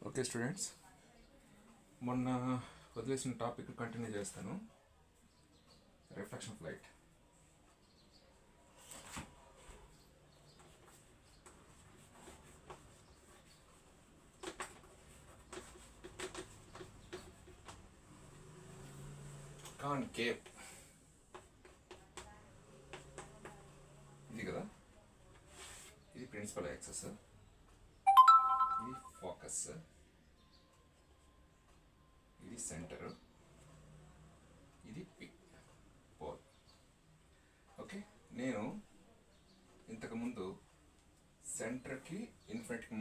Okay students, మొన్న వదిలేసిన topic continue చేస్తాను. Reflection of light. కాన్కేవ్ ఇది కదా, ఇది ప్రిన్సిపల్ యాక్సెస్, ఇది ఫోకస్, ఇది సెంటర్, ఇది పిక్ పోల్. ఓకే, నేను ఇంతకుముందు సెంటర్కి ఇన్ఫినిట్కి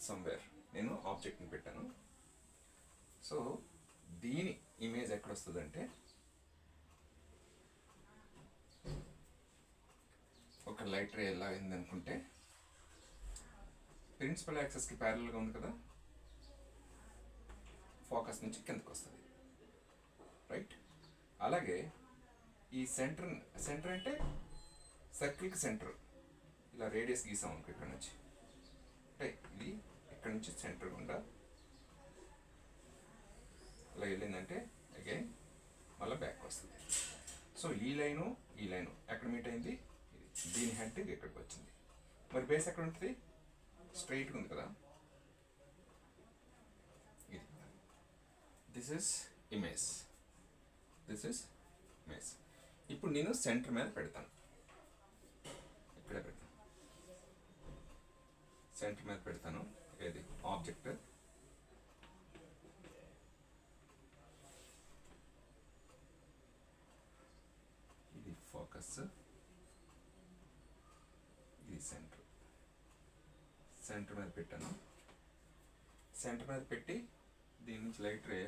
సమ్వేర్ నేను ఆబ్జెక్ట్ని పెట్టాను. సో దీని ఇమేజ్ ఎక్కడ వస్తుందంటే, ఒక లైట్ రే ఎలా అయింది అనుకుంటే ప్రిన్సిపల్ యాక్సెస్కి ప్యారల్గా ఉంది కదా, ఫోకస్ నుంచి కిందకు వస్తుంది. రైట్, అలాగే ఈ సెంటర్ అంటే సర్కిల్కి సెంటర్, ఇలా రేడియస్ గీసాం అనుకో ఇక్కడ నుంచి, అంటే ఇది ఇక్కడ నుంచి సెంటర్ గుండా అలా వెళ్ళిందంటే అగైన్ మళ్ళీ బ్యాక్ వస్తుంది. సో ఈ లైను ఎక్కడ మీట్ అయింది, దీని హెడ్ ఇక్కడికి వచ్చింది. మరి బేస్ ఎక్కడ ఉంటుంది, స్ట్రైట్గా ఉంది కదా. ఇది దిస్ ఇస్ ఇమేజ్. ఇప్పుడు నేను సెంటర్ మీద పెడతాను, ఇక్కడే పెడతాను, సెంటర్ మీద పెడతాను. ఏది ఆబ్జెక్ట్, ఇది ఫోకస్, ఇది సెంటర్ మీద పెట్టాను. సెంటర్ మీద పెట్టి దీని నుంచి లైట్ రే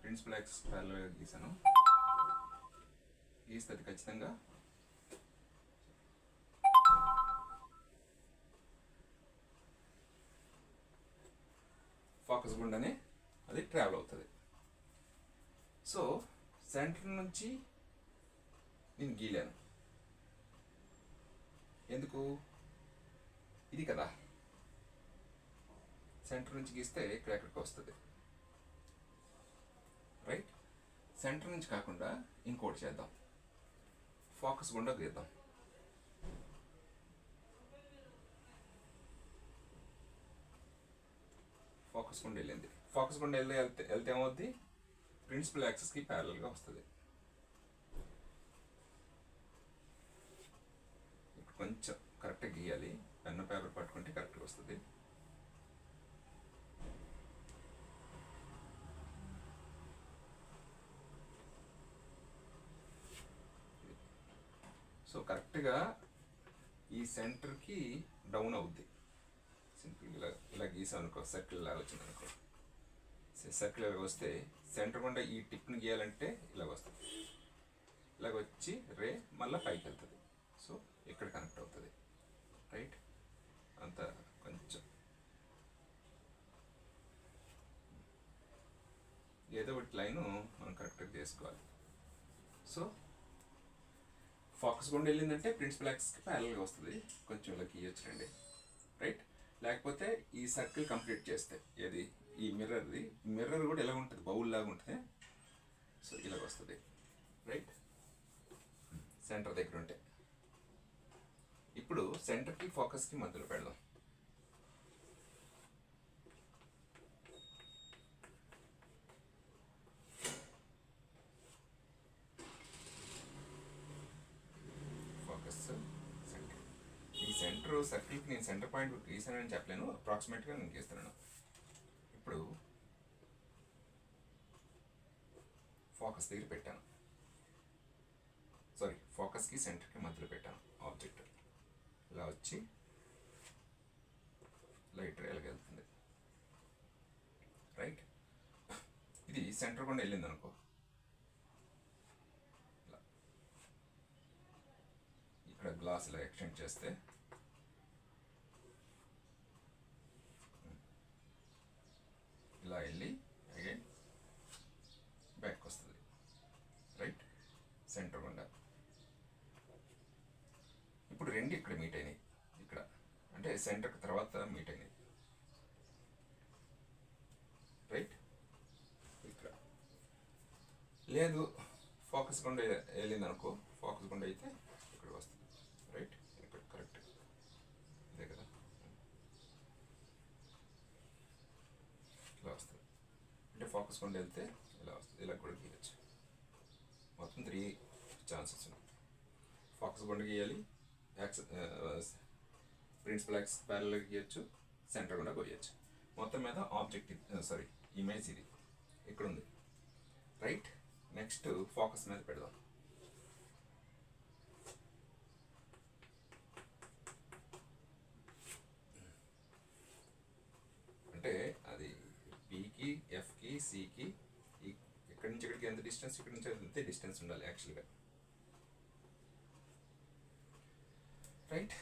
ప్రిన్సిపల్ యాక్సెస్ ప్యారలల్గా గీసాను. గీస్తే అది ఖచ్చితంగా ఫోకస్ గుండానే అది ట్రావెల్ అవుతుంది. సో సెంటర్ నుంచి నేను గీలాను, ఎందుకు, ఇది కదా, సెంటర్ నుంచి గీస్తే ఇక్కడెక్కడికి వస్తుంది. రైట్, సెంటర్ నుంచి కాకుండా ఇంకోటి చేద్దాం, ఫోకస్ గుండా గీద్దాం. ఫోకస్ గుండా వెళ్ళింది, ఫోకస్ గుండా వెళ్తే ఏమవుద్ది, ప్రిన్సిపల్ యాక్సెస్కి ప్యారలల్గా వస్తుంది. కొంచెం కరెక్ట్గా గీయాలి, పెన్ పేపర్ పట్టుకుంటే కరెక్ట్గా వస్తుంది. సో కరెక్ట్గా ఈ సెంటర్కి డౌన్ అవుద్ది. సింపుల్ ఇలా గీసాం అనుకో, సర్కిల్ లాగా వచ్చింది అనుకో, సర్కిల్ ఇలాగ వస్తే సెంటర్ గుండా ఈ టిప్ని గీయాలంటే ఇలాగ వస్తుంది. ఇలాగ వచ్చి రే మళ్ళీ పైకి వెళ్తుంది. సో ఇక్కడ కనెక్ట్ అవుతుంది. రైట్, అంత కొంచెం ఏదో ఒకటి లైను మనం కరెక్ట్గా చేసుకోవాలి. సో ఫోకస్ గుండా వెళ్ళిందంటే ప్రిన్సిపల్ యాక్సెస్కి ప్యారలల్గా వస్తుంది. కొంచెం ఇలా గీయొచ్చు రండి. రైట్, లేకపోతే ఈ సర్కిల్ కంప్లీట్ చేస్తే ఏది, ఈ మిర్రర్ కూడా ఎలా ఉంటుంది, బౌల్ లాగా ఉంటుంది. సో ఇలాగ వస్తుంది. రైట్, సెంటర్ దగ్గర ఉంటే ఇప్పుడు సెంటర్కి ఫోకస్కి మధ్యలో పెడదాం. Focus centre. ఈ సెంటర్ సర్కిల్కి నేను సెంటర్ పాయింట్ గీసానని చెప్పలేను, అప్రాక్సిమేట్గా నేను గీస్తున్నాను. ఇప్పుడు ఫోకస్ దగ్గర పెట్టాను, సారీ ఫోకస్కి సెంటర్కి మధ్యలో పెట్టాను ఆబ్జెక్ట్. ఇలా వచ్చి లైట్ రేలుగా వెళ్తుంది. రైట్, ఇది సెంటర్ గుండా వెళ్ళింది అనుకో, ఇక్కడ గ్లాస్ ఇలా ఎక్స్టెండ్ చేస్తే ఇలా వెళ్ళి అగైన్ బ్యాక్ వస్తుంది. రైట్, సెంటర్ గుండా. ఇప్పుడు రెండు ఇక్కడ మీట్ అయినాయి, ఇక్కడ అంటే సెంటర్కి తర్వాత మీట్ అయినాయి. లేదు ఫోకస్ గుండా వెళ్ళింది అనుకో, ఫోకస్ గుండా అయితే ఇక్కడికి వస్తుంది, రైట్? ఇక్కడ కరెక్ట్ ఇదే కదా, ఇలా వస్తుంది. అంటే ఫోకస్ గుండా వెళ్తే ఇలా వస్తుంది, ఇలా కూడా గీయచ్చు. మొత్తం 3 ఛాన్సెస్ ఉన్నాయి. ఫోకస్ గుండా గీయాలి, ప్రిన్సిపల్ యాక్సిస్ ప్యారలల్ గీయచ్చు, సెంటర్ గుండా గీయచ్చు. మొత్తం మీద ఆబ్జెక్ట్ ఇమేజ్ ఇది ఇక్కడ ఉంది, రైట్? నెక్స్ట్ ఫోకస్ మీద పెడదాం. అంటే అది పీకి, ఎఫ్కి, సికి ఇక్కడి నుంచి ఇక్కడికి ఎంత డిస్టెన్స్, ఇక్కడి నుంచి అంతే డిస్టెన్స్ ఉండాలి యాక్చువల్గా, రైట్?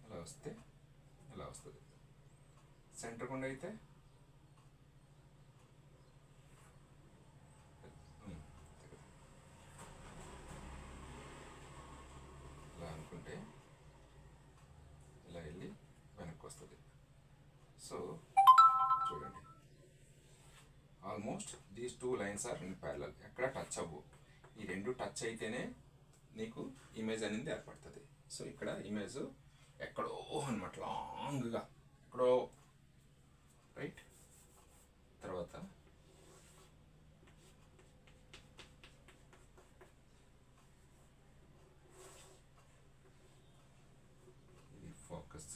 అలా వస్తే అలా వస్తుంది. సెంటర్ గుండా అయితే ఇలా అనుకుంటే ఇలా వెళ్ళి వెనక్కి వస్తుంది. సో చూడండి, almost these 2 lines are in parallel. ఎక్కడ టచ్ అవ్వు, ఈ 2 టచ్ అయితేనే నీకు ఇమేజ్ అనేది ఏర్పడుతుంది. సో ఇక్కడ ఇమేజ్ ఎక్కడో అనమాట, లాంగ్గా ఎక్కడో, రైట్? తర్వాత ఇది ఫోకస్,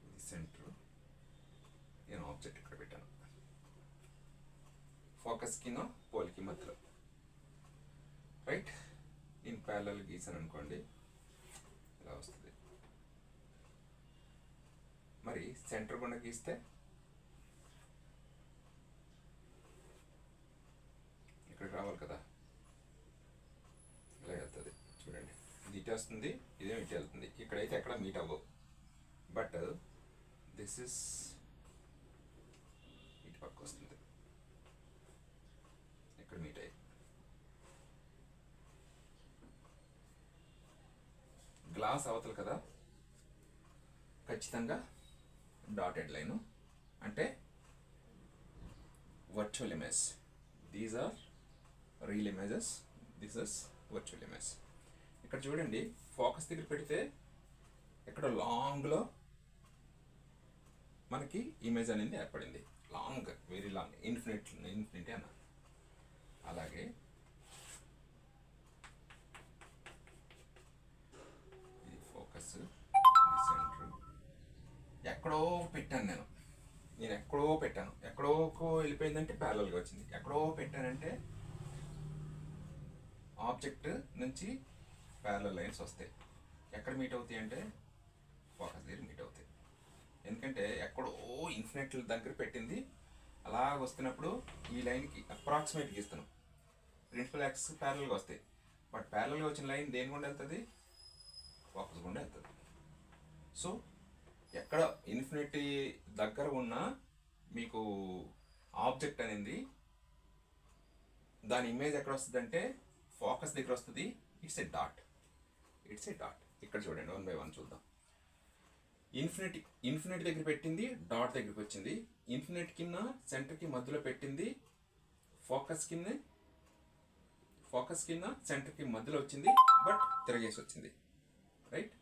ఇది సెంటర్. నేను ఆబ్జెక్ట్ ఇక్కడ పెట్టాను, ఫోకస్కి పోల్కి మధ్యలో, రైట్? నేను ప్యారలల్ గీసాను అనుకోండి, ఇలా వస్తుంది. మరి సెంటర్ గుండా గీస్తే ఇక్కడ రావాలి కదా, ఇలా వెళ్తుంది. చూడండి, ఇది ఇటు వస్తుంది, ఇదేమి ఇటు వెళ్తుంది. ఇక్కడైతే ఎక్కడ మీట్ అవ్వవు, బట్ దిస్ ఇస్ ఇటు పక్క వస్తుంది, ఇక్కడ మీట్ అయ్యి. గ్లాస్ అవతల కదా, ఖచ్చితంగా డాటెడ్ లైన్ అంటే virtual image. These are real images, this is virtual image. ఇక్కడ చూడండి, ఫోకస్ దగ్గర పెడితే ఎక్కడ లాంగ్లో మనకి ఇమేజ్ అనేది ఏర్పడింది. లాంగ్, వెరీ లాంగ్, ఇన్ఫినిటీ అన్న. అలాగే ఇది ఫోకస్, ఇది సెంటర్. ఎక్కడో పెట్టాను నేను ఎక్కడో పెట్టాను, ఎక్కడోకో వెళ్ళిపోయిందంటే ప్యారలల్గా వచ్చింది. ఎక్కడో పెట్టానంటే ఆబ్జెక్ట్ నుంచి ప్యారలల్ లైన్స్ వస్తాయి. ఎక్కడ మీట్ అవుతాయి అంటే ఫోకస్ దగ్గర మీట్ అవుతాయి. ఎందుకంటే ఎక్కడో ఇన్ఫినిట్ దగ్గర పెట్టింది, అలా వస్తున్నప్పుడు ఈ లైన్కి అప్రాక్సిమేట్ గీస్తున్నాం. ప్రిన్సిపల్ యాక్సిస్ ప్యారలల్గా వస్తాయి, బట్ ప్యారలల్గా వచ్చిన లైన్ దేని గుండా వెళ్తుంది? ఫోకస్ గుండా వెళ్తుంది. సో ఎక్కడ ఇన్ఫినిటీ దగ్గర ఉన్న మీకు ఆబ్జెక్ట్ అనేది దాని ఇమేజ్ ఎక్కడ వస్తుంది అంటే ఫోకస్ దగ్గర వస్తుంది. It's A dot. ఇక్కడ చూడండి, 1 by 1 చూద్దాం. ఇన్ఫినిటీ దగ్గర పెట్టింది, డాట్ దగ్గరికి వచ్చింది. ఇన్ఫినిట్ కింద సెంటర్కి మధ్యలో పెట్టింది, ఫోకస్ కింద సెంటర్కి మధ్యలో వచ్చింది, బట్ తిరగేసి వచ్చింది, రైట్?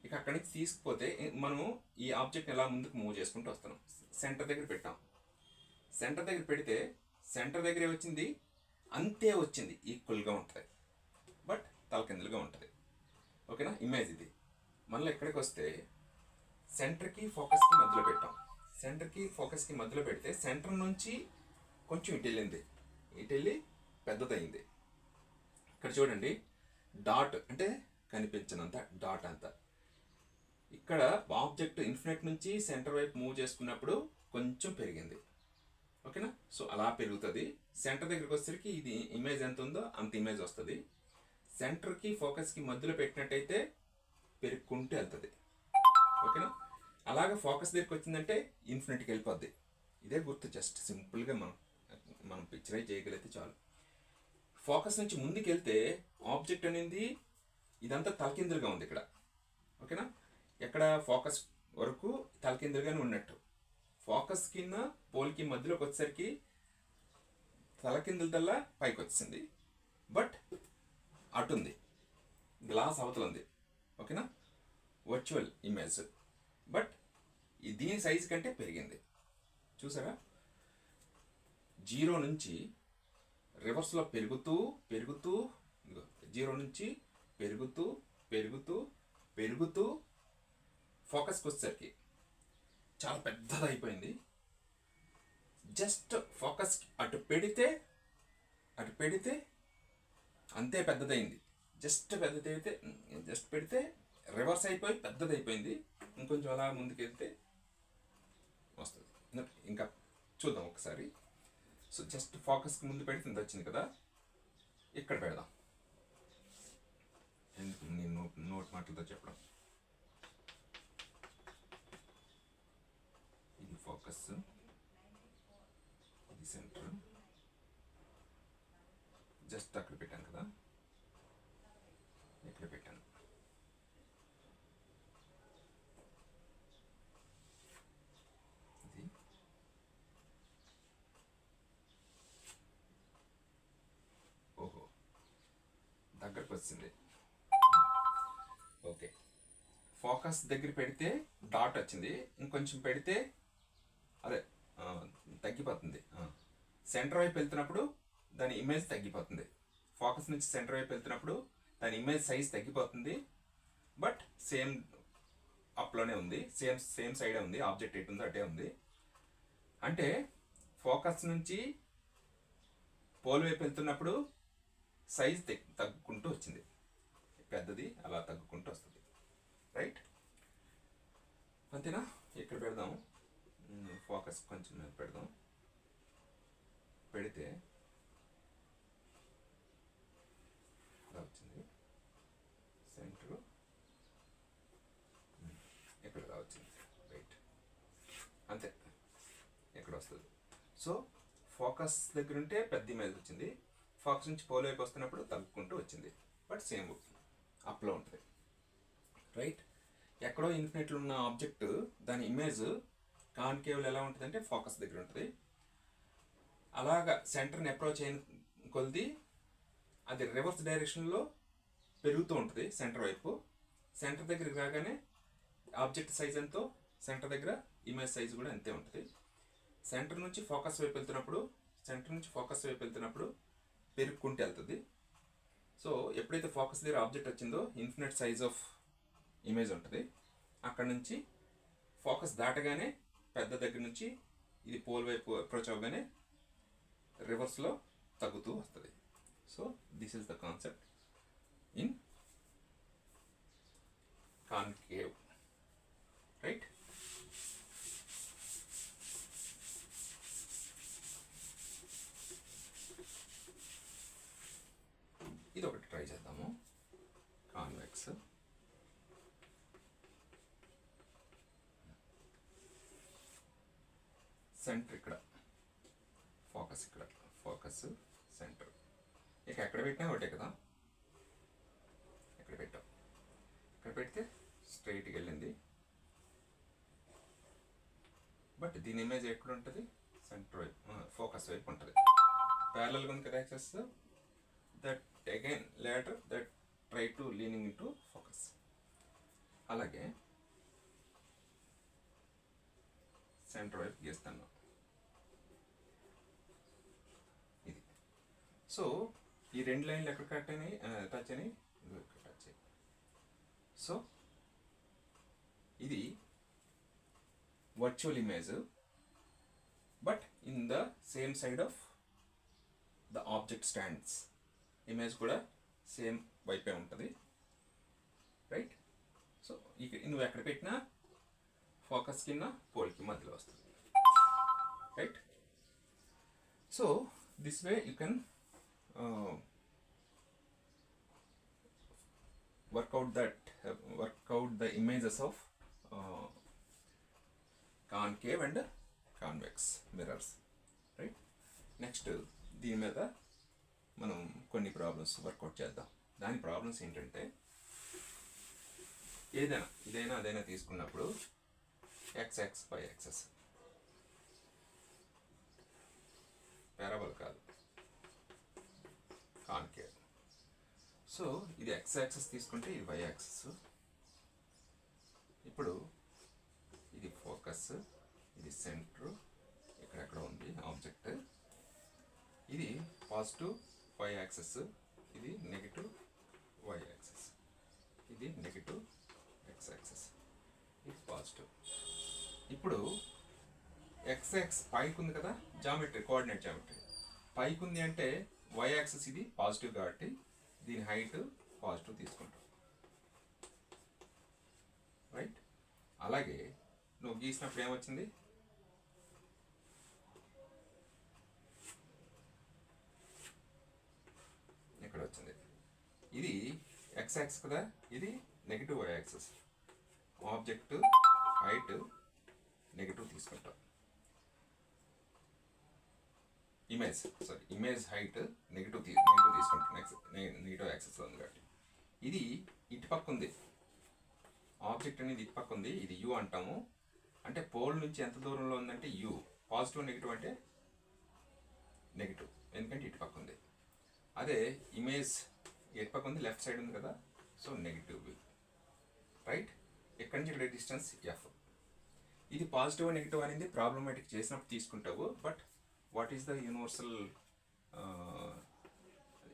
ఇక అక్కడి నుంచి తీసుకుపోతే మనము ఈ ఆబ్జెక్ట్ని ఎలా ముందుకు మూవ్ చేసుకుంటూ వస్తున్నాం. సెంటర్ దగ్గర పెట్టాం, సెంటర్ దగ్గర పెడితే సెంటర్ దగ్గరే వచ్చింది, అంతే వచ్చింది, ఈక్వల్గా ఉంటుంది, బట్ తలకిందులుగా ఉంటుంది. ఓకేనా? ఇమేజ్ ఇది. మళ్ళీ ఎక్కడికి వస్తే సెంటర్కి ఫోకస్కి మధ్యలో పెట్టాం. సెంటర్కి ఫోకస్కి మధ్యలో పెడితే సెంటర్ నుంచి కొంచెం ఇటు వెళ్ళింది, ఇటు వెళ్ళి పెద్దదయింది. ఇక్కడ చూడండి, డాట్ అంటే కనిపించినంత డాట్ అంతా. ఇక్కడ ఆబ్జెక్ట్ ఇన్ఫినిట్ నుంచి సెంటర్ వైపు మూవ్ చేసుకున్నప్పుడు కొంచెం పెరిగింది. ఓకేనా? సో అలా పెరుగుతుంది. సెంటర్ దగ్గరికి వచ్చేసరికి ఇది ఇమేజ్ ఎంత ఉందో అంత ఇమేజ్ వస్తుంది. సెంటర్కి ఫోకస్కి మధ్యలో పెట్టినట్టయితే పెరుగుకుంటూ వెళ్తుంది. ఓకేనా? అలాగే ఫోకస్ దగ్గరికి వచ్చిందంటే ఇన్ఫినిట్కి వెళ్ళిపోద్ది. ఇదే గుర్తు, జస్ట్ సింపుల్గా మనం పిక్చరైజ్ చేయగలిగితే చాలు. ఫోకస్ నుంచి ముందుకు వెళ్తే ఆబ్జెక్ట్ అనేది ఇదంతా తలకిందులుగా ఉంది ఇక్కడ. ఓకేనా? ఎక్కడ ఫోకస్ వరకు తలకిందులుగానే ఉన్నట్టు. ఫోకస్ కింద పోల్కి మధ్యలోకి వచ్చేసరికి తలకిందులతల్లా పైకి వచ్చింది, బట్ అటుంది, గ్లాస్ అవతల ఉంది. ఓకేనా, వర్చువల్ ఇమేజ్, బట్ దీని సైజు కంటే పెరిగింది. చూసారా, 0 నుంచి రివర్స్లో పెరుగుతూ పెరుగుతూ 0 నుంచి పెరుగుతూ పెరుగుతూ పెరుగుతూ ఫోకస్కి వచ్చేసరికి చాలా పెద్దది అయిపోయింది. జస్ట్ ఫోకస్ అటు పెడితే అంతే పెద్దదైంది. జస్ట్ పెడితే రివర్స్ అయిపోయి పెద్దదైపోయింది. ఇంకొంచెం అలా ముందుకెళ్తే వస్తుంది. ఇంకా చూద్దాం ఒకసారి. సో జస్ట్ ఫోకస్కి ముందు పెడితే ఇంత వచ్చింది కదా, ఇక్కడ పెడదాం. ఎందుకు నేను నోట్ మాటలతో చెప్పడం. ఇది ఫోకస్, ఇది సెంటర్. జస్ట్ అక్కడ పెట్టాను కదా, ఇక్కడ పెట్టాను. ఇది ఓహో దగ్గరకు వచ్చింది. ఓకే, ఫోకస్ దగ్గర పెడితే డాట్ వచ్చింది, ఇంకొంచెం పెడితే అదే తగ్గిపోతుంది. సెంటర్ వైపు వెళ్తున్నప్పుడు దాని ఇమేజ్ తగ్గిపోతుంది. ఫోకస్ నుంచి సెంటర్ వైపు వెళ్తున్నప్పుడు దాని ఇమేజ్ సైజ్ తగ్గిపోతుంది, బట్ సేమ్ అప్లోనే ఉంది, సేమ్ సైడే ఉంది. ఆబ్జెక్ట్ ఎటు ఉందో అటే ఉంది. అంటే ఫోకస్ నుంచి పోల్ వైపు వెళ్తున్నప్పుడు సైజ్ తగ్గుకుంటూ వచ్చింది, పెద్దది అలా తగ్గుకుంటూ వస్తుంది. రైట్, అంతేనా? ఇక్కడ పెడదాం, ఫోకస్ కొంచెం మీద పెడదాం. పెడితే అలా వచ్చింది. సెంటర్ ఇక్కడ ఇలా వచ్చింది. రైట్, అంతే, ఇక్కడ వస్తుంది. సో ఫోకస్ దగ్గర ఉంటే పెద్ద ఇమేజ్ వచ్చింది, ఫోకస్ నుంచి పోల్ వైపు వస్తున్నప్పుడు తగ్గుకుంటూ వచ్చింది, బట్ సేమ్ అప్లో ఉంటుంది. రైట్, ఎక్కడో ఇన్ఫినిట్లో ఉన్న ఆబ్జెక్ట్ దాని ఇమేజ్ కాన్కేవ్లో ఎలా ఉంటుంది అంటే ఫోకస్ దగ్గర ఉంటుంది. అలాగా సెంటర్ని అప్రోచ్ అయిన కొద్ది అది రివర్స్ డైరెక్షన్లో పెరుగుతూ ఉంటుంది సెంటర్ వైపు. సెంటర్ దగ్గరికి రాగానే ఆబ్జెక్ట్ సైజ్ ఎంతో సెంటర్ దగ్గర ఇమేజ్ సైజ్ కూడా అంతే ఉంటుంది. సెంటర్ నుంచి ఫోకస్ వైపు వెళ్తున్నప్పుడు పెరుగుకుంటూ వెళ్తుంది. సో ఎప్పుడైతే ఫోకస్ దగ్గర ఆబ్జెక్ట్ వచ్చిందో ఇన్ఫినిట్ సైజ్ ఆఫ్ ఇమేజ్ ఉంటుంది. అక్కడ నుంచి ఫోకస్ దాటగానే పెద్ద దగ్గర నుంచి ఇది పోల్ వైపు అప్రోచ్ అవ్వగానే రివర్స్లో తగ్గుతూ వస్తుంది. So this is the concept in concave. Right, ఇది ఒకటి ట్రై చేద్దాము. కాన్వెక్స్, సెంటర్ ఇక్కడ, ఫోకస్ ఇక్కడ, ఫోకస్ సెంటర్. ఇక ఎక్కడ పెట్టినా ఒకటే కదా, ఎక్కడ పెట్టాం, ఇక్కడ పెడితే స్ట్రైట్కి వెళ్ళింది, బట్ దీని ఇమేజ్ ఎక్కడ ఉంటుంది, సెంటర్ వైపు, ఫోకస్ వైపు ఉంటుంది. ప్యారలల్గా ఉంది కదా access, that again later that try to leaning in to focus. అలాగే సెంటర్ వైపు గీస్తాను ఇది. సో ఈ రెండు లైన్లు ఎక్కడ కట్ అయినాయి, టచ్ అయినాయి, టచ్ అయ్యి. సో ఇది virtual image, but in the same side of the object stands. Image కూడా సేమ్ వైపే ఉంటుంది. రైట్, సో నువ్వు ఎక్కడ పెట్టినా ఫోకస్ కింద పోల్కి మధ్యలో వస్తుంది. Right, so this way you can work out the images of concave and convex mirrors. Right, next దీని మీద మనం కొన్ని ప్రాబ్లమ్స్ వర్కౌట్ చేద్దాం. దాని ప్రాబ్లమ్స్ ఏంటంటే, ఇదైనా అదైనా తీసుకున్నప్పుడు x y axis పారాబోల్ కాదు, కాన్కేవ్. సో ఇది ఎక్స్ యాక్సిస్ తీసుకుంటే ఇది వై యాక్సిస్. ఇప్పుడు ఇది ఫోకస్, ఇది సెంటర్, ఇక్కడెక్కడ ఉంది ఆబ్జెక్ట్. ఇది పాజిటివ్ వై యాక్సిస్, ఇది నెగిటివ్ వై యాక్సిస్, ఇది నెగిటివ్ ఎక్స్ యాక్సిస్, ఇది పాజిటివ్. ఇప్పుడు ఎక్స్ పైకి ఉంది కదా, జామెట్రీ కోఆర్డినేట్ జామెట్రీ పైకి ఉంది అంటే వై యాక్సిస్ ఇది పాజిటివ్ కాబట్టి దీని హైట్ పాజిటివ్ తీసుకుంటాం, రైట్. అలాగే నువ్వు గీసినప్పుడు ఏమొచ్చింది, ఇక్కడ వచ్చింది. ఇది ఎక్స్ యాక్సిస్ కదా, ఇది negative y axis. Object height negative తీసుకుంటాం, ఇమేజ్ హైట్ నెగిటివ్ తీసుకుంటాం, నెగిటివ్ యాక్సిస్ ఉంది కాబట్టి. ఇది ఇటు పక్క ఉంది, ఆబ్జెక్ట్ అనేది ఇటు పక్క ఉంది, ఇది యూ అంటాము. అంటే పోల్ నుంచి ఎంత దూరంలో ఉందంటే యూ. పాజిటివ్ నెగిటివ్ అంటే నెగిటివ్, ఎందుకంటే ఇటు పక్క ఉంది. అదే ఇమేజ్ ఎటు పక్క ఉంది, లెఫ్ట్ సైడ్ ఉంది కదా, సో నెగిటివ్ వ్యూ, రైట్. ఎక్కడి నుంచి ఇక్కడ డిస్టెన్స్ ఎఫ్. ఇది పాజిటివ్ నెగిటివ్ అనేది ప్రాబ్లమాటిక్ చేసినప్పుడు తీసుకుంటావు. But what is the universal,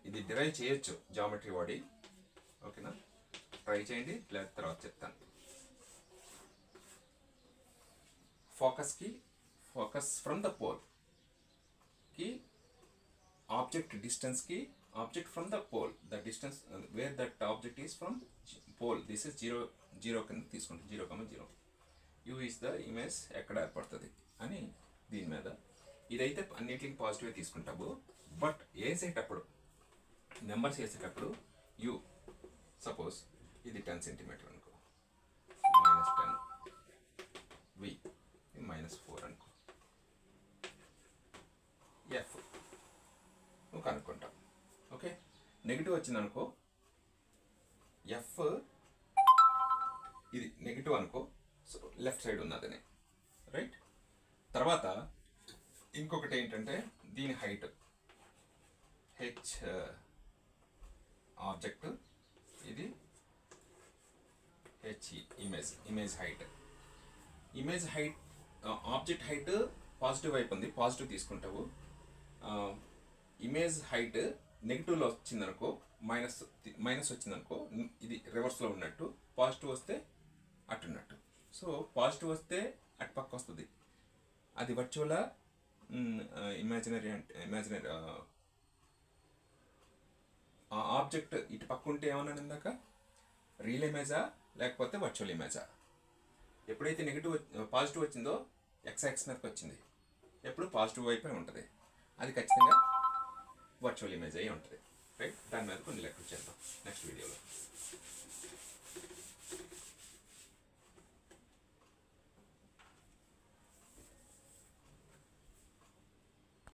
ఇది డిరైవ్ చేయొచ్చు జామెట్రీ వాడి. ఓకేనా, ట్రై చేయండి, లేదా తర్వాత చెప్తాను. ఫోకస్ ఫ్రమ్ ద పోల్కి ఆబ్జెక్ట్ డిస్టెన్స్కి, object from the pole, the distance where that object is from pole, this is 0 కింద తీసుకుంటాం, 0,0. యూ ఈస్ ద ఇమేజ్ ఎక్కడ ఏర్పడుతుంది అని దీని మీద. ఇదైతే అన్నిటికి పాజిటివ్ తీసుకుంటాము. బట్ వేసేటప్పుడు నెంబర్స్ వేసేటప్పుడు యూ సపోజ్ ఇది 10 సెంటీమీటర్ అనుకో, -10, వి -4 అనుకో, ఎఫ్ నువ్వు కనుక్కుంటావు. ఓకే, నెగిటివ్ వచ్చిందనుకో, ఎఫ్ ఇది నెగిటివ్ అనుకో, సో లెఫ్ట్ సైడ్ ఉన్నదని, రైట్. తర్వాత ఇంకొకటి ఏంటంటే దీని హైట్ హెచ్ ఆబ్జెక్ట్, ఇది H image height. Object height positive వైపు ఉంది, పాజిటివ్ తీసుకుంటావు. ఇమేజ్ హైట్ నెగిటివ్లో వచ్చిందనుకో, మైనస్ వచ్చిందనుకో, ఇది రివర్స్లో ఉన్నట్టు. పాజిటివ్ వస్తే అట్టున్నట్టు. సో పాజిటివ్ వస్తే అటు పక్క వస్తుంది, అది వర్చువల్ ఇమాజినరీ. అంటే ఇమాజినరీ ఆబ్జెక్ట్ ఇటు పక్క ఉంటే ఏమన్నా ఇందాక, రియల్ ఇమేజా లేకపోతే వర్చువల్ ఇమేజా. ఎప్పుడైతే పాజిటివ్ వచ్చిందో ఎక్స్ యాక్సిస్ మీదకి వచ్చింది, ఎప్పుడు పాజిటివ్ వైపే ఉంటుంది, అది ఖచ్చితంగా వర్చువల్ ఇమేజ్ అయ్యి ఉంటుంది, రైట్. దాని మీద కొన్ని లెక్కలు చేద్దాం నెక్స్ట్ వీడియోలో.